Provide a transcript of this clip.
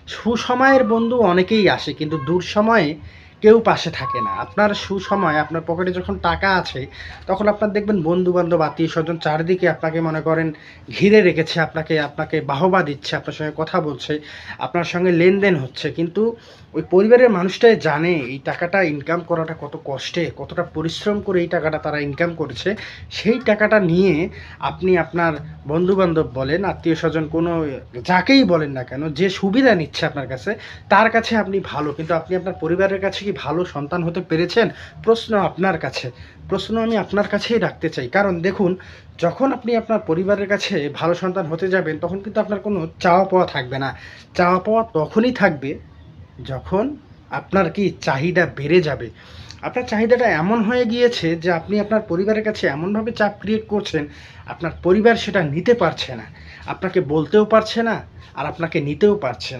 সুসময়ের বন্ধু অনেকেই আসে কিন্তু দুঃসময়ে কেউ পাশে থাকে না। আপনার সুসময় আপনার পকেটে যখন টাকা আছে তখন আপনার দেখবেন বন্ধু-বান্ধব, আত্মীয়স্বজন চারিদিকে আপনাকে মনে করেন ঘিরে রেখেছে, আপনাকে বাহবা দিচ্ছে, আপনার সঙ্গে কথা বলছে, আপনার সঙ্গে লেনদেন হচ্ছে। কিন্তু ওই পরিবারের মানুষটাই জানে এই টাকাটা ইনকাম করাটা কত কষ্টে, কতটা পরিশ্রম করে এই টাকাটা তারা ইনকাম করেছে। সেই টাকাটা নিয়ে আপনি আপনার বন্ধু-বান্ধব বলেন, আত্মীয়স্বজন কোনো যাকেই বলেন না কেন, যে সুবিধা নিচ্ছে আপনার কাছে, তার কাছে আপনি ভালো। কিন্তু আপনি আপনার পরিবারের কাছে কি ভালো সন্তান হতে পেরেছেন? প্রশ্ন আপনার কাছে। প্রশ্ন আমি আপনার কাছেই রাখতে চাই। কারণ দেখুন, যখন আপনি আপনার পরিবারের কাছে ভালো সন্তান হতে যাবেন, তখন কিন্তু আপনার কোনো চাওয়া পাওয়া থাকবে না। চাওয়া পাওয়া তখনই থাকবে, যখন আপনার কি চাহিদা বেড়ে যাবে। আপনার চাহিদাটা এমন হয়ে গিয়েছে যে আপনি আপনার পরিবারের কাছে এমনভাবে চাপ ক্রিয়েট করছেন, আপনার পরিবার সেটা নিতে পারছে না। আপনাকে বলতেও পারছে না, আর আপনাকে নিতেও পারছে না।